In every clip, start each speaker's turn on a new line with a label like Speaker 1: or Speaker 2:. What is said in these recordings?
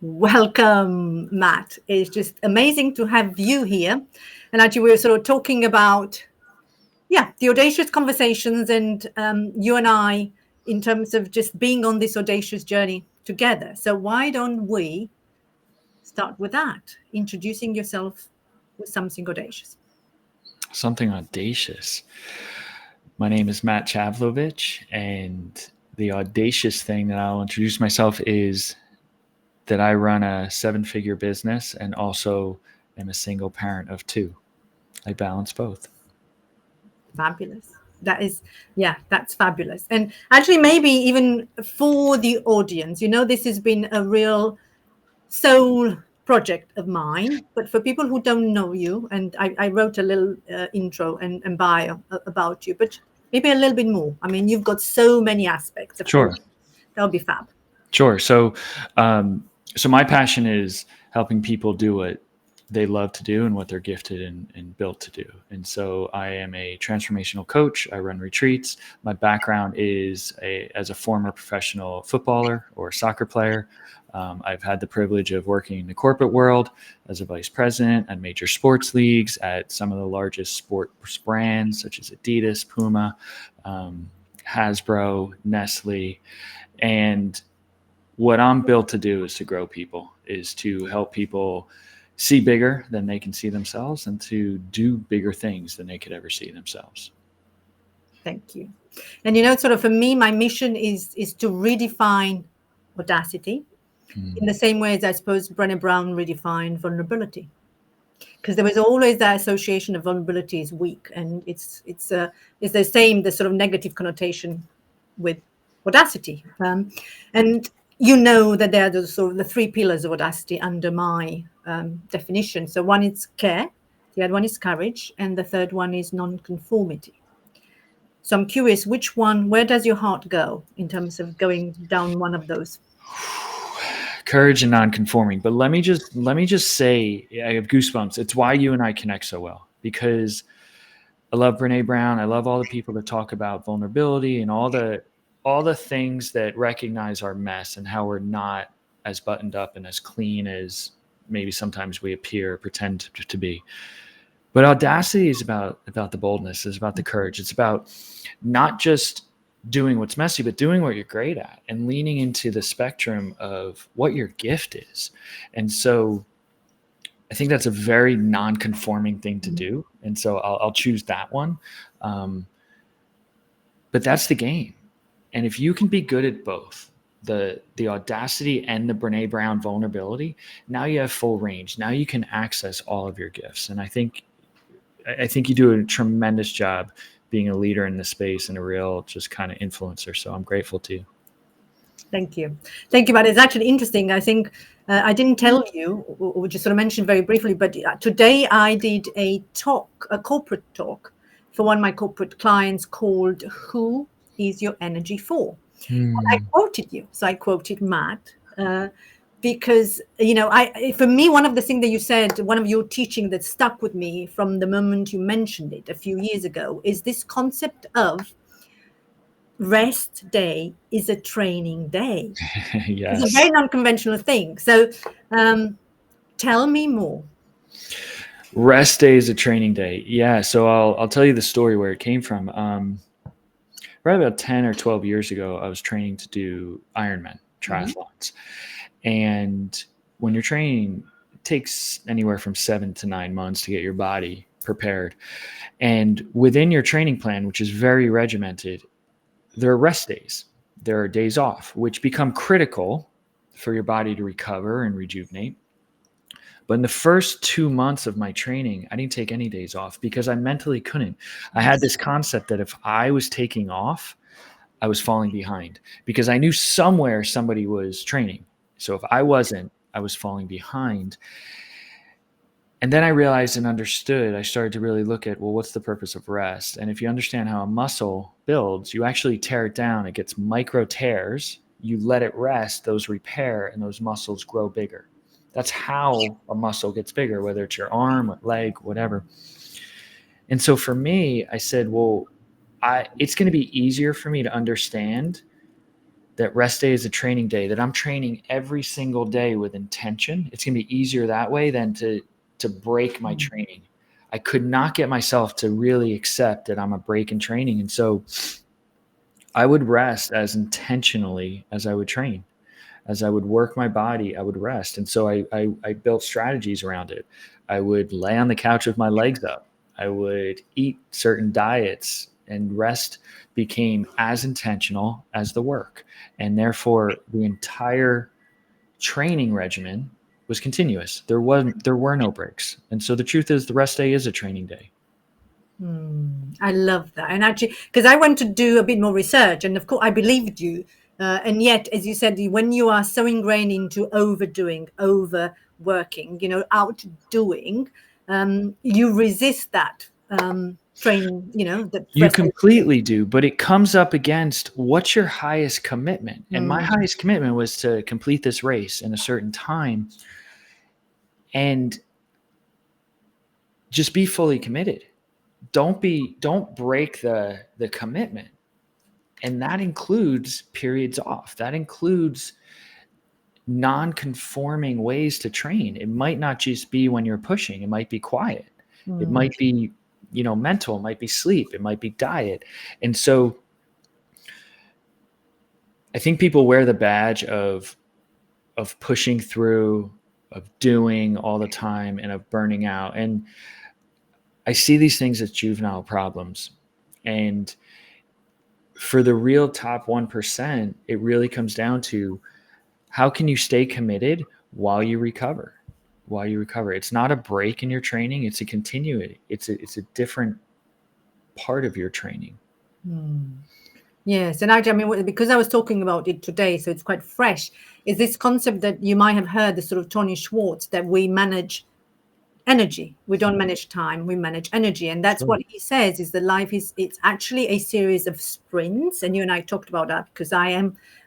Speaker 1: Welcome, Matt. It's just amazing to have you here. And actually, we were sort of talking about, the audacious conversations and you and I in terms of just being on this audacious journey together. So why don't we start with that, introducing yourself with something audacious?
Speaker 2: Something audacious. My name is Matt Chavlovich, and the audacious thing that I'll introduce myself is that I run a 7-figure business and also am a single parent of 2. I balance both.
Speaker 1: Fabulous. That's fabulous. And actually, maybe even for the audience, this has been a real soul project of mine. But for people who don't know you, and I wrote a little intro and bio about you, but maybe a little bit more. I mean, you've got so many aspects of
Speaker 2: Sure.
Speaker 1: That'll be fab.
Speaker 2: Sure. So my passion is helping people do what they love to do and what they're gifted and built to do. And so I am a transformational coach. I run retreats. My background is as a former professional footballer or soccer player. I've had the privilege of working in the corporate world as a vice president at major sports leagues at some of the largest sports brands such as Adidas, Puma, Hasbro, Nestle. And what I'm built to do is to grow people, is to help people see bigger than they can see themselves and to do bigger things than they could ever see themselves.
Speaker 1: Thank you. And sort of for me, my mission is to redefine audacity in the same way as I suppose Brené Brown redefined vulnerability. Because there was always that association of vulnerability is weak, and it's the same, the sort of negative connotation with audacity. And that there are sort of the 3 pillars of audacity under my definition. So one is care, the other one is courage, and the third one is non-conformity. So I'm curious, where does your heart go in terms of going down one of those?
Speaker 2: Courage and non-conforming. But let me just say, I have goosebumps. It's why you and I connect so well, because I love Brené Brown. I love all the people that talk about vulnerability and all the things that recognize our mess and how we're not as buttoned up and as clean as maybe sometimes we appear or pretend to be. But audacity is about the boldness, is about the courage. It's about not just doing what's messy, but doing what you're great at and leaning into the spectrum of what your gift is. And so I think that's a very non-conforming thing to do. And so I'll choose that one. But that's the game. And if you can be good at both, the audacity and the Brené Brown vulnerability, now you have full range. Now you can access all of your gifts. And I think you do a tremendous job being a leader in the space and a real just kind of influencer. So I'm grateful to you.
Speaker 1: Thank you. But it's actually interesting. I think I didn't tell you, or just sort of mentioned very briefly, but today I did a corporate talk for one of my corporate clients called Who is Your Energy For? I quoted you. So I quoted Matt. Because, for me, one of the things that you said, one of your teaching that stuck with me from the moment you mentioned it a few years ago is this concept of rest day is a training day.
Speaker 2: Yes.
Speaker 1: It's a very non-conventional thing. So tell me more.
Speaker 2: Rest day is a training day. Yeah. So I'll tell you the story where it came from. Right about 10 or 12 years ago, I was training to do Ironman triathlons. And when you're training, it takes anywhere from 7 to 9 months to get your body prepared. And within your training plan, which is very regimented, there are rest days. There are days off, which become critical for your body to recover and rejuvenate. But in the first 2 months of my training, I didn't take any days off because I mentally couldn't. I had this concept that if I was taking off, I was falling behind because I knew somewhere somebody was training. So if I wasn't, I was falling behind. And then I realized and understood, I started to really look at, well, what's the purpose of rest? And if you understand how a muscle builds, you actually tear it down. It gets micro tears. You let it rest, those repair, and those muscles grow bigger. That's how a muscle gets bigger, whether it's your arm, leg, whatever. And so for me, I said, well, it's going to be easier for me to understand that rest day is a training day, that I'm training every single day with intention. It's going to be easier that way than to break my training. I could not get myself to really accept that I'm a break in training. And so I would rest as intentionally as I would train. As I would work my body, I would rest. And so I built strategies around it. I would lay on the couch with my legs up. I would eat certain diets, and rest became as intentional as the work. And therefore, the entire training regimen was continuous. There were no breaks. And so the truth is, the rest day is a training day.
Speaker 1: I love that. And actually, because I went to do a bit more research, and of course I believed you, and yet, as you said, when you are so ingrained into overdoing, overworking, outdoing, you resist that training, that
Speaker 2: You completely do, but it comes up against what's your highest commitment. And my highest commitment was to complete this race in a certain time and just be fully committed. Don't break the commitment. And that includes periods off. That includes non-conforming ways to train. It might not just be when you're pushing. It might be quiet. It might be, mental. It might be sleep. It might be diet. And so I think people wear the badge of pushing through, of doing all the time, and of burning out. And I see these things as juvenile problems. And for the real top 1%, it really comes down to, how can you stay committed while you recover? It's not a break in your training. It's a continuity. It's a different part of your training.
Speaker 1: Yes. And actually, I mean, because I was talking about it today, so it's quite fresh, is this concept that you might have heard, the sort of Tony Schwartz, that we manage energy. We don't manage time, we manage energy. And that's what he says, is that life it's actually a series of sprints. And you and I talked about that, because I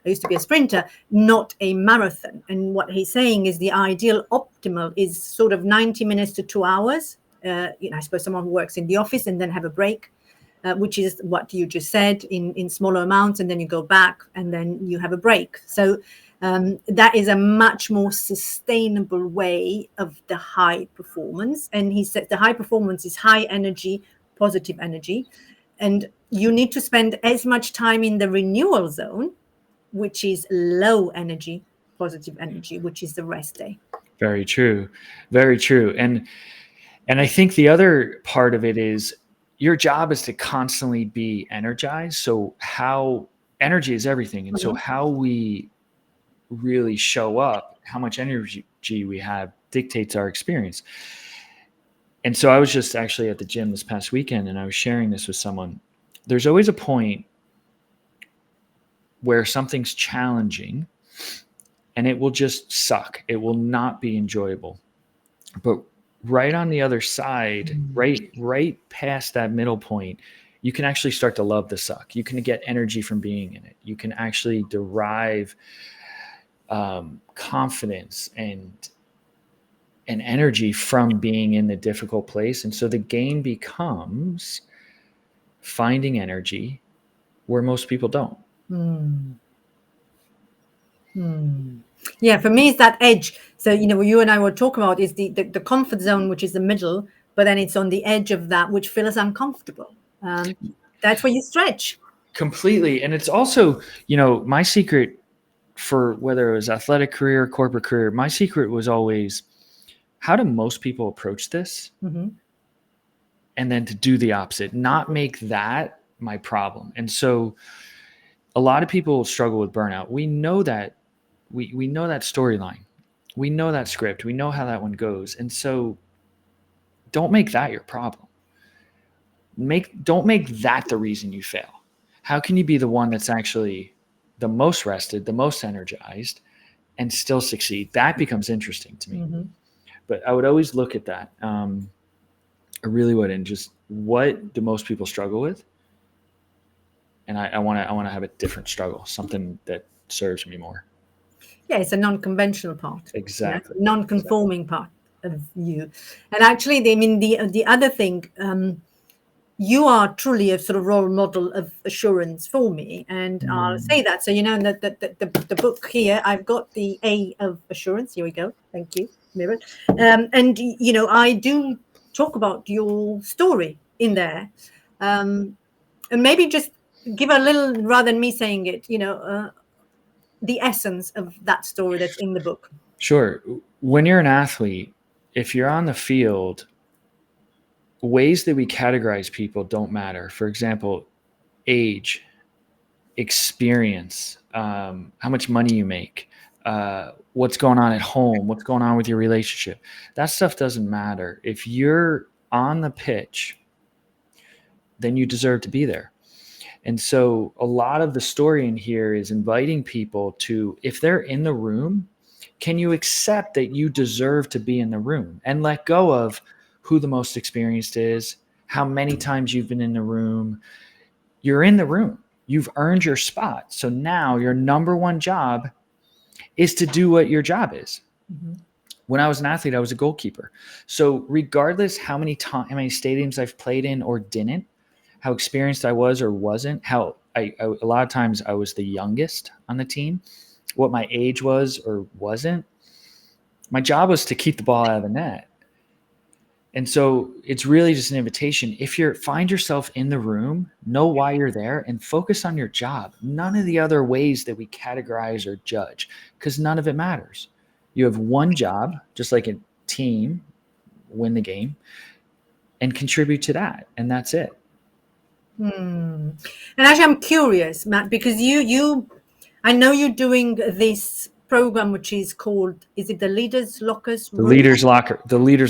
Speaker 1: used to be a sprinter, not a marathon. And what he's saying is the ideal optimal is sort of 90 minutes to 2 hours. I suppose someone who works in the office and then have a break, which is what you just said, in smaller amounts, and then you go back and then you have a break. So that is a much more sustainable way of the high performance. And he said the high performance is high energy, positive energy. And you need to spend as much time in the renewal zone, which is low energy, positive energy, which is the rest day.
Speaker 2: Very true. Very true. And I think the other part of it is, your job is to constantly be energized. So energy is everything. And so how we really show up, how much energy we have, dictates our experience. And so I was just actually at the gym this past weekend, and I was sharing this with someone. There's always a point where something's challenging and it will just suck. It will not be enjoyable. But right on the other side, right past that middle point, you can actually start to love the suck. You can get energy from being in it. You can actually derive confidence and energy from being in the difficult place. And so the game becomes finding energy where most people don't.
Speaker 1: Yeah, for me, it's that edge. So, you and I were talking about is the comfort zone, which is the middle, but then it's on the edge of that, which feels uncomfortable. That's where you stretch.
Speaker 2: Completely. And it's also, my secret, for whether it was athletic career, corporate career, my secret was always, how do most people approach this? And then to do the opposite, not make that my problem. And so a lot of people struggle with burnout. We know that we know that storyline. We know that script. We know how that one goes. And so don't make that your problem. Don't make that the reason you fail. How can you be the one that's actually the most rested, the most energized, and still succeed? That becomes interesting to me. But I would always look at that. I really would. And just, what do most people struggle with? And I want to have a different struggle, something that serves me more.
Speaker 1: Yeah, it's a non-conventional part.
Speaker 2: Exactly.
Speaker 1: Non-conforming part of you. And actually, the other thing, you are truly a sort of role model of assurance for me, and I'll say that. So the book here, I've got the A of assurance. Here we go. Thank you, Mirren. And I do talk about your story in there, and maybe just give a little, rather than me saying it, the essence of that story that's in the book.
Speaker 2: Sure. When you're an athlete, if you're on the field, ways that we categorize people don't matter. For example, age, experience, how much money you make, what's going on at home, what's going on with your relationship. That stuff doesn't matter. If you're on the pitch, then you deserve to be there. And so a lot of the story in here is inviting people to, if they're in the room, can you accept that you deserve to be in the room and let go of who the most experienced is, how many times you've been in the room. You're in the room. You've earned your spot. So now your number one job is to do what your job is.
Speaker 1: Mm-hmm.
Speaker 2: When I was an athlete, I was a goalkeeper. So regardless how many stadiums I've played in or didn't, how experienced I was or wasn't, how a lot of times I was the youngest on the team, what my age was or wasn't, my job was to keep the ball out of the net. And so it's really just an invitation. If you find yourself in the room, know why you're there and focus on your job. None of the other ways that we categorize or judge, because none of it matters. You have one job, just like a team, win the game and contribute to that. And that's it.
Speaker 1: And actually, I'm curious, Matt, because I know you're doing this program, which is called, is it the Leaders Lockers
Speaker 2: The
Speaker 1: Room?
Speaker 2: leader's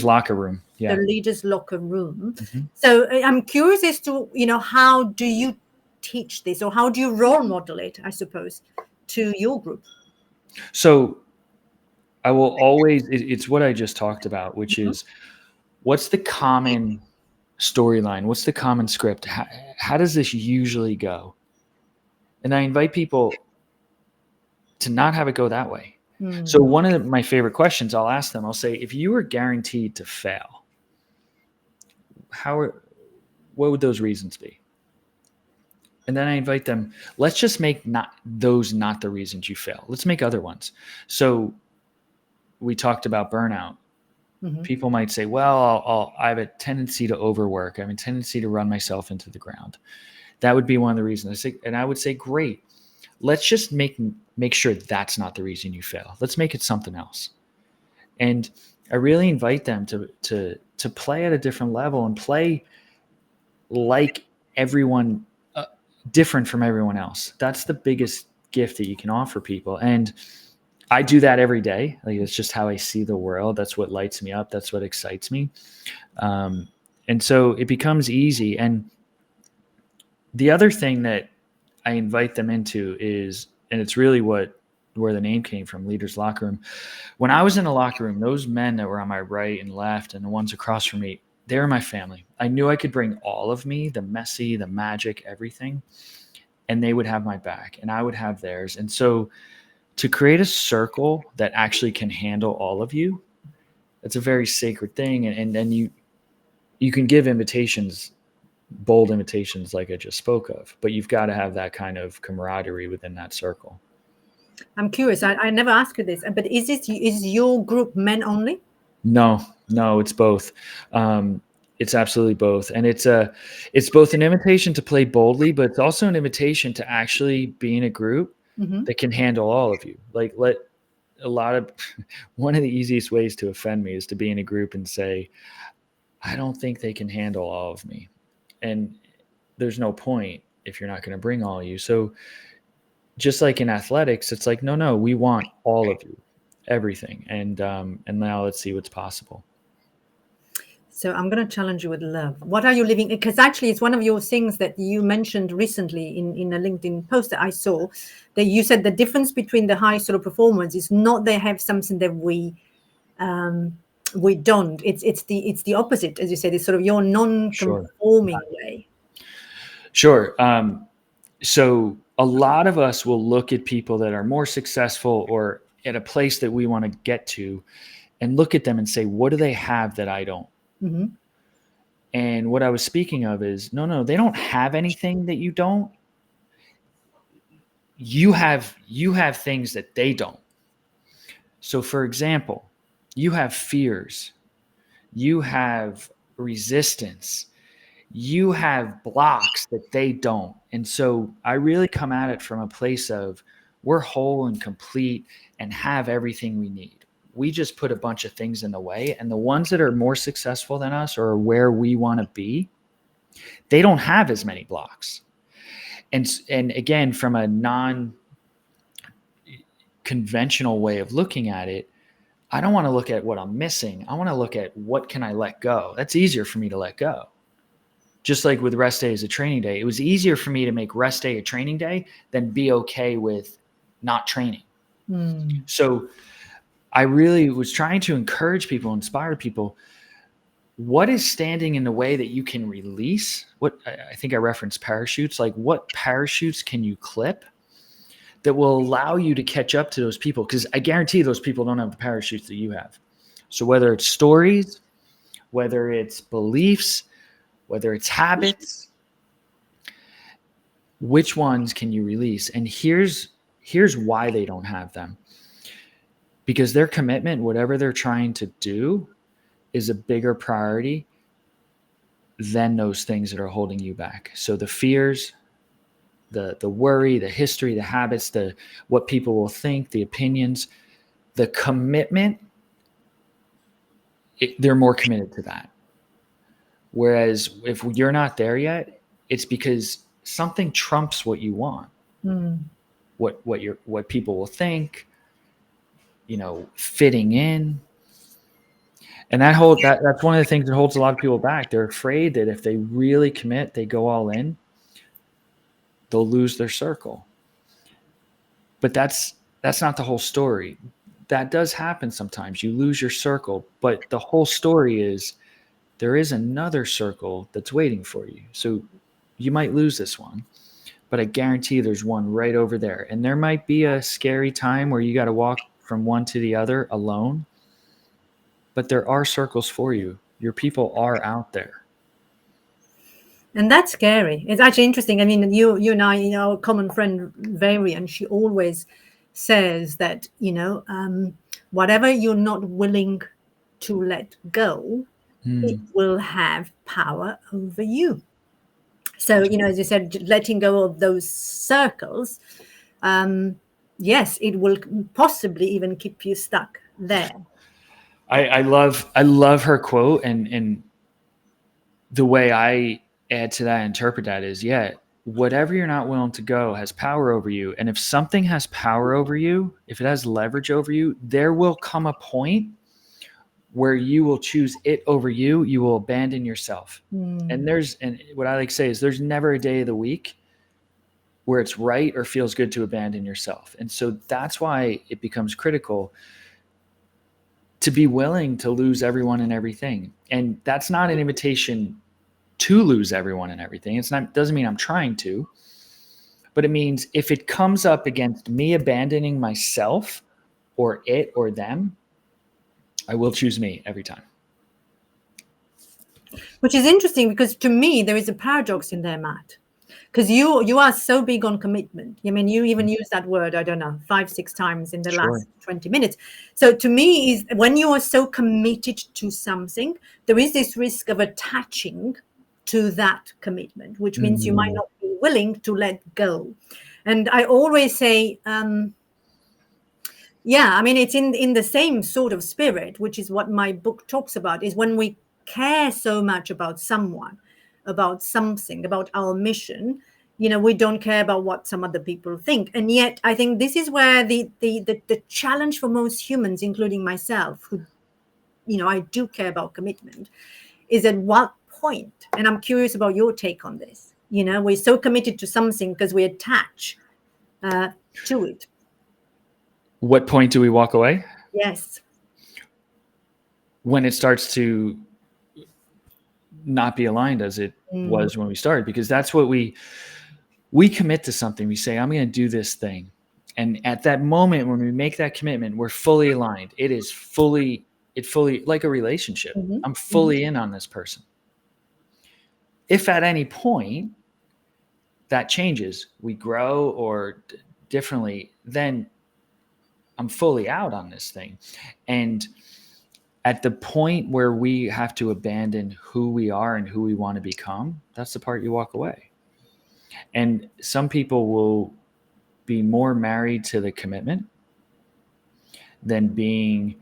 Speaker 2: locker room. Yeah.
Speaker 1: The Leaders Locker Room.
Speaker 2: Mm-hmm.
Speaker 1: So I'm curious as to, how do you teach this, or how do you role model it, I suppose, to your group?
Speaker 2: So I will always, it's what I just talked about, which
Speaker 1: Mm-hmm.
Speaker 2: is what's the common storyline? What's the common script? How does this usually go? And I invite people to not have it go that way. So one of my favorite questions I'll ask them, I'll say, if you were guaranteed to fail, what would those reasons be? And then I invite them, let's just make not the reasons you fail. Let's make other ones. So we talked about burnout.
Speaker 1: Mm-hmm.
Speaker 2: People might say, well, I have a tendency to overwork. I have a tendency to run myself into the ground. That would be one of the reasons. I would say, great. Let's just make sure that's not the reason you fail. Let's make it something else. And I really invite them to play at a different level and play like everyone, different from everyone else. That's the biggest gift that you can offer people. And I do that every day. Like, it's just how I see the world. That's what lights me up. That's what excites me. And so it becomes easy. And the other thing that I invite them into is, and it's really where the name came from, Leaders Locker Room. When I was in a locker room, those men that were on my right and left and the ones across from me, they were my family. I knew I could bring all of me, the messy, the magic, everything, and they would have my back and I would have theirs. And so to create a circle that actually can handle all of you, it's a very sacred thing. And then you can give invitations, bold invitations like I just spoke of, but you've got to have that kind of camaraderie within that circle.
Speaker 1: I'm curious. I never asked you this, but is your group men only?
Speaker 2: No, it's both. It's absolutely both. And it's both an invitation to play boldly, but it's also an invitation to actually be in a group that can handle all of you. Like, one of the easiest ways to offend me is to be in a group and say, I don't think they can handle all of me. And there's no point if you're not going to bring all of you. So just like in athletics, it's like, no, we want all of you, everything. And now let's see what's possible.
Speaker 1: So I'm going to challenge you with love. What are you living? Because actually, it's one of your things that you mentioned recently in a LinkedIn post that I saw, that you said the difference between the high sort of performance is not they have something that we don't. It's the opposite, as you said. It's sort of your non-conforming way.
Speaker 2: Sure. So a lot of us will look at people that are more successful or at a place that we want to get to and look at them and say, what do they have that I don't?
Speaker 1: Mm-hmm.
Speaker 2: And what I was speaking of is, no, they don't have anything that you don't. You have things that they don't. So for example, you have fears, you have resistance, you have blocks that they don't. And so I really come at it from a place of we're whole and complete and have everything we need. We just put a bunch of things in the way, and the ones that are more successful than us or where we want to be, they don't have as many blocks. And again, from a non-conventional way of looking at it, I don't want to look at what I'm missing. I want to look at what can I let go. That's easier for me to let go. Just like with rest day as a training day, it was easier for me to make rest day a training day than be okay with not training. So I really was trying to encourage people, inspire people. What is standing in the way that you can release? What I think I referenced parachutes, like what parachutes can you clip that will allow you to catch up to those people? Because I guarantee those people don't have the parachutes that you have. So whether it's stories, whether it's beliefs, whether it's habits, which ones can you release? And here's why they don't have them. Because their commitment, whatever they're trying to do, is a bigger priority than those things that are holding you back. So the fears, the worry, the history, the habits, what people will think, the opinions, the commitment, they're more committed to that. Whereas if you're not there yet, it's because something trumps what you want. What people will think, fitting in. And that's one of the things that holds a lot of people back. They're afraid that if they really commit, they go all in, they'll lose their circle. But that's not the whole story. That does happen sometimes. You lose your circle, but the whole story is there is another circle that's waiting for you. So you might lose this one, but I guarantee there's one right over there. And there might be a scary time where you got to walk from one to the other alone, but there are circles for you. Your people are out there.
Speaker 1: And that's scary. It's actually interesting. I mean, you and I, our common friend Varian, she always says that, whatever you're not willing to let go, it will have power over you. So, as you said, letting go of those circles, yes, it will possibly even keep you stuck there.
Speaker 2: I love her quote, and the way I add to that, interpret that is, whatever you're not willing to go has power over you. And if something has power over you, if it has leverage over you, there will come a point where you will choose it over you. You will abandon yourself. And what I like to say is there's never a day of the week where it's right or feels good to abandon yourself. And so that's why it becomes critical to be willing to lose everyone and everything. And that's not an invitation to lose everyone and everything. Doesn't mean I'm trying to, but it means if it comes up against me abandoning myself or it or them, I will choose me every time.
Speaker 1: Which is interesting, because to me, there is a paradox in there, Matt. Because you are so big on commitment. I mean, you even use that word, I don't know, 5-6 times in the last 20 minutes. So to me, is when you are so committed to something, there is this risk of attaching to that commitment, which means you might not be willing to let go. And I always say, I mean, it's in the same sort of spirit, which is what my book talks about, is when we care so much about someone, about something, about our mission, we don't care about what some other people think. And yet I think this is where the challenge for most humans, including myself, who, I do care about commitment, is at what point, and I'm curious about your take on this, we're so committed to something because we attach to it.
Speaker 2: What point do we walk away?
Speaker 1: Yes.
Speaker 2: When it starts to not be aligned as it was when we started, because that's what we commit to something. We say, I'm going to do this thing. And at that moment, when we make that commitment, we're fully aligned. It fully like a relationship. I'm fully in on this person. If at any point that changes, we grow or differently, then I'm fully out on this thing. And at the point where we have to abandon who we are and who we want to become, that's the part you walk away. And some people will be more married to the commitment than being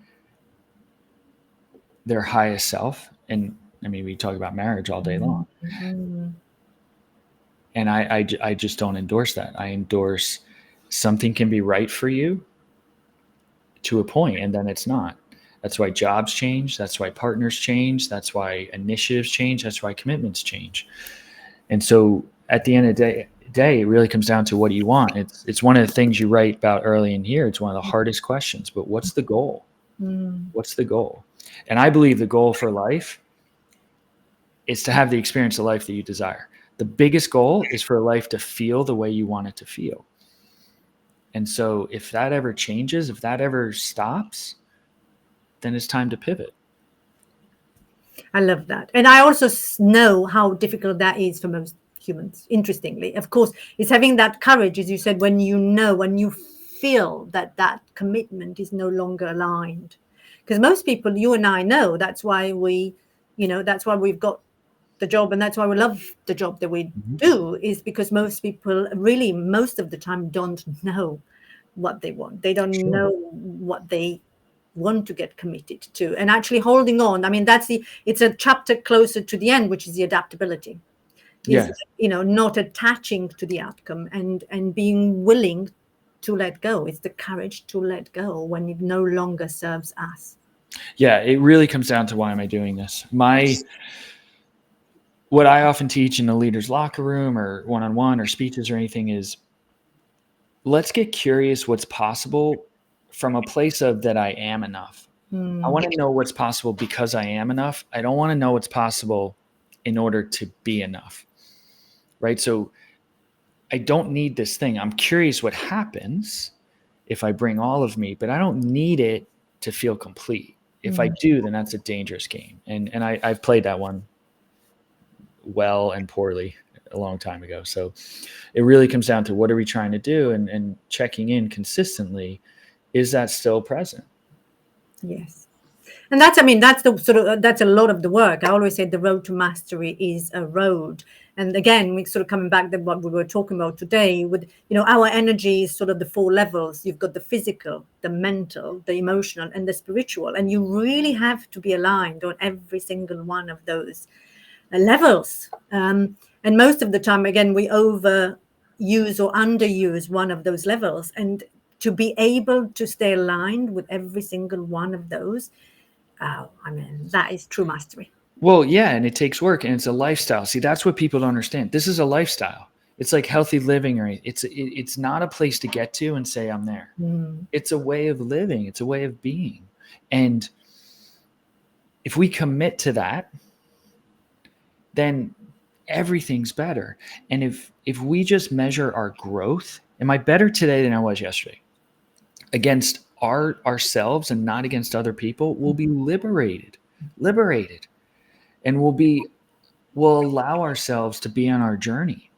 Speaker 2: their highest self. And I mean, we talk about marriage all day long.
Speaker 1: Mm-hmm.
Speaker 2: And I just don't endorse that. I endorse something can be right for you to a point, and then it's not. That's why jobs change. That's why partners change. That's why initiatives change. That's why commitments change. And so at the end of the day, it really comes down to what do you want? It's one of the things you write about early in here. It's one of the hardest questions, but what's the goal? What's the goal? And I believe the goal for life is to have the experience of life that you desire. The biggest goal is for life to feel the way you want it to feel. And so if that ever changes, if that ever stops, then it's time to pivot.
Speaker 1: I love that. And I also know how difficult that is for most humans, interestingly. Of course, it's having that courage, as you said, when you feel that that commitment is no longer aligned. Because most people, you and I know, that's why that's why we've got the job, and that's why we love the job that we do, is because most people really, most of the time, don't know what they want. They don't know what they want to get committed to, and actually holding on. I mean, it's a chapter closer to the end, which is the adaptability. Is not attaching to the outcome and being willing to let go. It's the courage to let go when it no longer serves us.
Speaker 2: Yeah, it really comes down to why am I doing this? What I often teach in the leader's locker room or one-on-one or speeches or anything is let's get curious what's possible from a place of that I am enough. I want to know what's possible because I am enough. I don't want to know what's possible in order to be enough. Right? So I don't need this thing. I'm curious what happens if I bring all of me, but I don't need it to feel complete. If I do, then that's a dangerous game. And I've played that one well and poorly a long time ago. So it really comes down to what are we trying to do and checking in consistently. Is that still present?
Speaker 1: Yes. And that's a lot of the work. I always say the road to mastery is a road. And again, we sort of coming back to what we were talking about today with, our energy is sort of the 4 levels. You've got the physical, the mental, the emotional, and the spiritual. And you really have to be aligned on every single one of those levels. And most of the time, again, we overuse or underuse one of those levels. And to be able to stay aligned with every single one of those, that is true mastery.
Speaker 2: Well, yeah, and it takes work and it's a lifestyle. See, that's what people don't understand. This is a lifestyle. It's like healthy living, or it's not a place to get to and say I'm there. It's a way of living. It's a way of being. And if we commit to that, then everything's better. And if we just measure our growth, am I better today than I was yesterday? Against ourselves and not against other people, we'll be liberated. And we'll allow ourselves to be on our journey.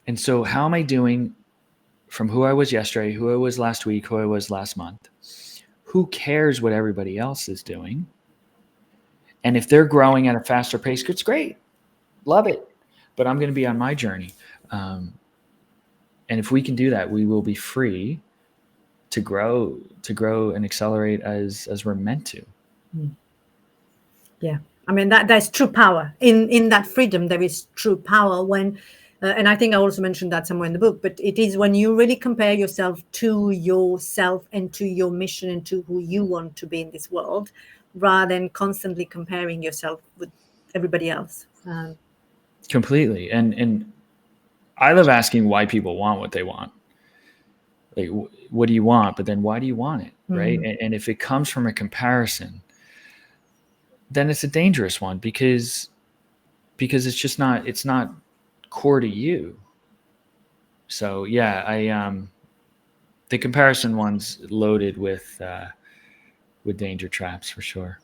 Speaker 2: And so how am I doing from who I was yesterday, who I was last week, who I was last month? Who cares what everybody else is doing? And if they're growing at a faster pace, it's great. Love it. But I'm going to be on my journey. And if we can do that, we will be free to grow and accelerate as we're meant to.
Speaker 1: Yeah. I mean, there's true power in that freedom. There is true power when, and I think I also mentioned that somewhere in the book, but it is when you really compare yourself to yourself and to your mission and to who you want to be in this world, rather than constantly comparing yourself with everybody else.
Speaker 2: Completely. And I love asking why people want what they want. Like, what do you want? But then why do you want it? Right. And if it comes from a comparison, then it's a dangerous one because it's not core to you. So yeah, the comparison one's loaded with danger traps for sure.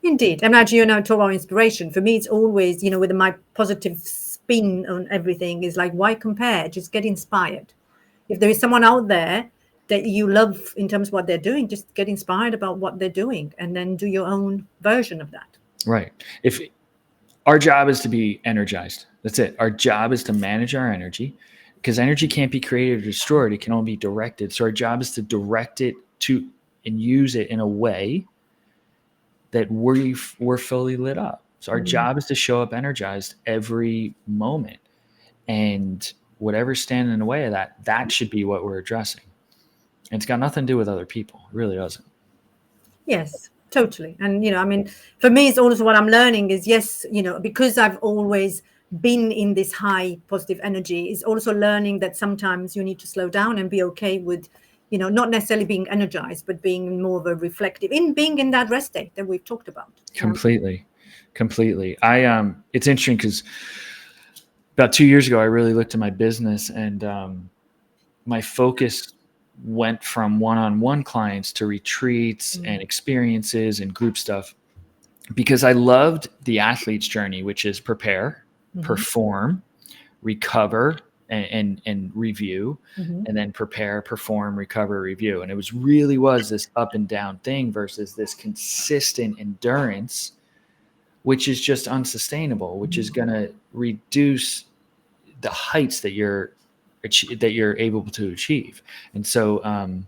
Speaker 1: Indeed. And actually, talk about inspiration. For me, it's always, with my positive spin on everything is like, why compare? Just get inspired. If there is someone out there that you love in terms of what they're doing, just get inspired about what they're doing and then do your own version of that.
Speaker 2: Right. If our job is to be energized, that's it. Our job is to manage our energy, because energy can't be created or destroyed. It can only be directed. So our job is to direct it to and use it in a way that we're fully lit up. So our job is to show up energized every moment. And whatever's standing in the way of that, that should be what we're addressing. And it's got nothing to do with other people. It really doesn't.
Speaker 1: Yes, totally. And, for me, it's also what I'm learning is, yes, because I've always been in this high positive energy, is also learning that sometimes you need to slow down and be okay with, not necessarily being energized, but being more of a reflective, being in that rest state that we've talked about.
Speaker 2: Completely. It's interesting because about 2 years ago, I really looked at my business, and my focus went from one-on-one clients to retreats and experiences and group stuff, because I loved the athlete's journey, which is prepare, perform, recover, and review, and then prepare, perform, recover, review. And it was this up and down thing versus this consistent endurance, which is just unsustainable, which is going to reduce the heights that you're able to achieve. And so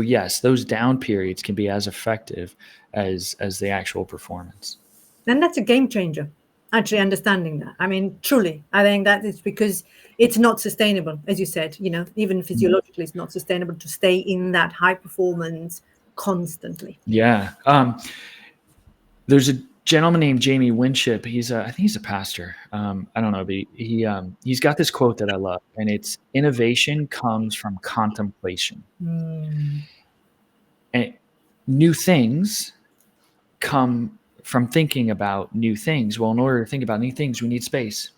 Speaker 2: yes, those down periods can be as effective as the actual performance.
Speaker 1: And that's a game changer, actually understanding that. I mean, truly, I think that is because it's not sustainable, as you said, even physiologically, it's not sustainable to stay in that high performance constantly.
Speaker 2: Yeah. There's a gentleman named Jamie Winship. I think he's a pastor. I don't know, but he's got this quote that I love, and it's, innovation comes from contemplation. And new things come from thinking about new things. Well, in order to think about new things, we need space.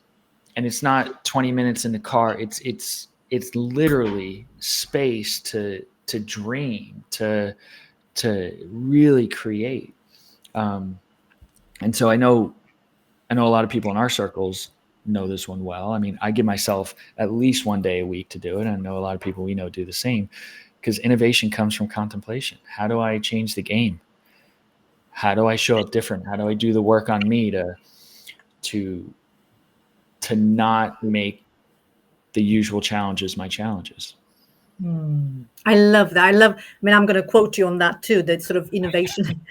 Speaker 2: And it's not 20 minutes in the car. It's literally space to dream, to really create. And so I know a lot of people in our circles know this one well. I mean, I give myself at least one day a week to do it. I know a lot of people we know do the same, because innovation comes from contemplation. How do I change the game? How do I show up different? How do I do the work on me to not make the usual challenges my challenges?
Speaker 1: I love that. I'm going to quote you on that too, that sort of innovation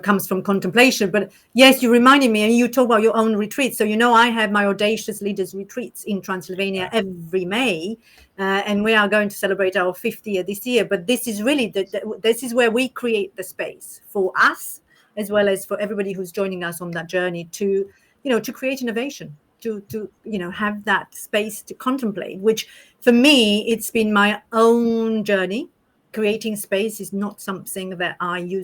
Speaker 1: comes from contemplation. But yes, you reminded me, and you talk about your own retreats. So, I have my Audacious Leaders retreats in Transylvania every May, and we are going to celebrate our 50th year this year. But this is really, this is where we create the space for us, as well as for everybody who's joining us on that journey to create innovation, to have that space to contemplate, which for me, it's been my own journey. Creating space is not something that I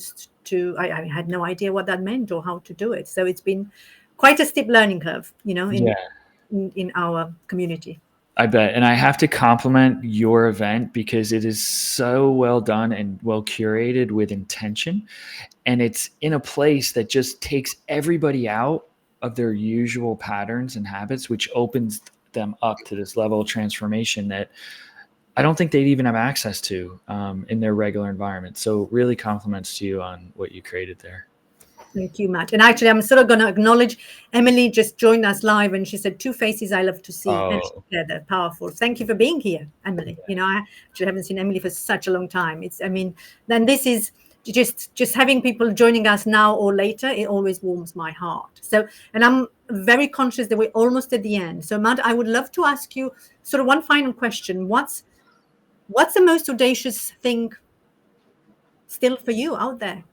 Speaker 1: I had no idea what that meant or how to do it. So it's been quite a steep learning curve, in our community.
Speaker 2: I bet. And I have to compliment your event, because it is so well done and well curated with intention. And it's in a place that just takes everybody out of their usual patterns and habits, which opens them up to this level of transformation that I don't think they'd even have access to in their regular environment. So really compliments to you on what you created there.
Speaker 1: Thank you, Matt. And actually, I'm sort of going to acknowledge Emily just joined us live, and she said, 2 faces I love to see. And they're powerful. Thank you for being here, Emily. I actually haven't seen Emily for such a long time. Then this is just having people joining us now or later, it always warms my heart. So, and I'm very conscious that we're almost at the end. So, Matt, I would love to ask you sort of one final question. What's the most audacious thing still for you out there,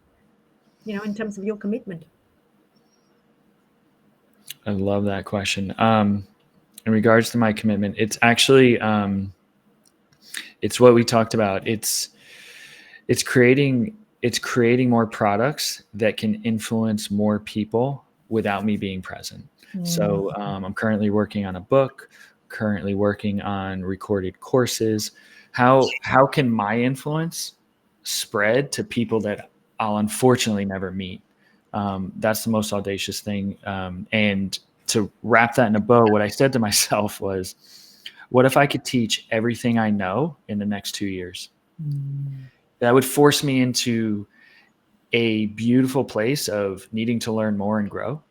Speaker 1: in terms of your commitment?
Speaker 2: I love that question. In regards to my commitment, it's actually, it's what we talked about. It's creating more products that can influence more people without me being present. So I'm currently working on a book, currently working on recorded courses. How can my influence spread to people that I'll unfortunately never meet? That's the most audacious thing. And to wrap that in a bow, what I said to myself was, what if I could teach everything I know in the next 2 years? That would force me into a beautiful place of needing to learn more and grow,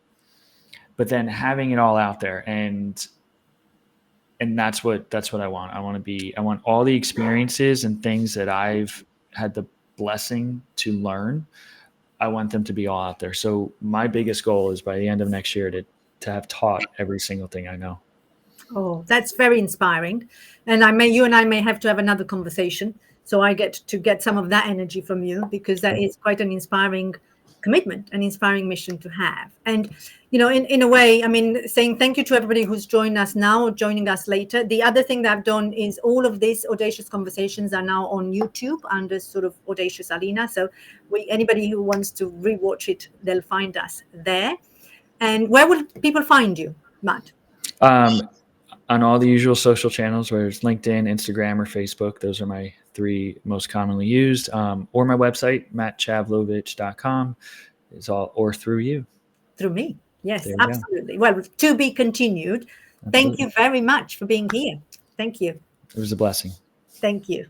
Speaker 2: but then having it all out there. And that's what I want. I want all the experiences and things that I've had the blessing to learn. I want them to be all out there. So my biggest goal is by the end of next year to have taught every single thing I know.
Speaker 1: Oh, that's very inspiring. And you and I may have to have another conversation, so I get to get some of that energy from you, because that is quite an inspiring commitment, an inspiring mission to have. And, in a way, I mean, saying thank you to everybody who's joined us now or joining us later. The other thing that I've done is all of these Audacious conversations are now on YouTube under sort of Audacious Alina. So anybody who wants to rewatch it, they'll find us there. And where will people find you, Matt?
Speaker 2: On all the usual social channels, whether it's LinkedIn, Instagram, or Facebook. Those are my 3 most commonly used. Or my website, mattchavlovich.com, is all, or through you.
Speaker 1: Through me. Yes, absolutely. Well, to be continued. Absolutely. Thank you very much for being here. Thank you.
Speaker 2: It was a blessing.
Speaker 1: Thank you.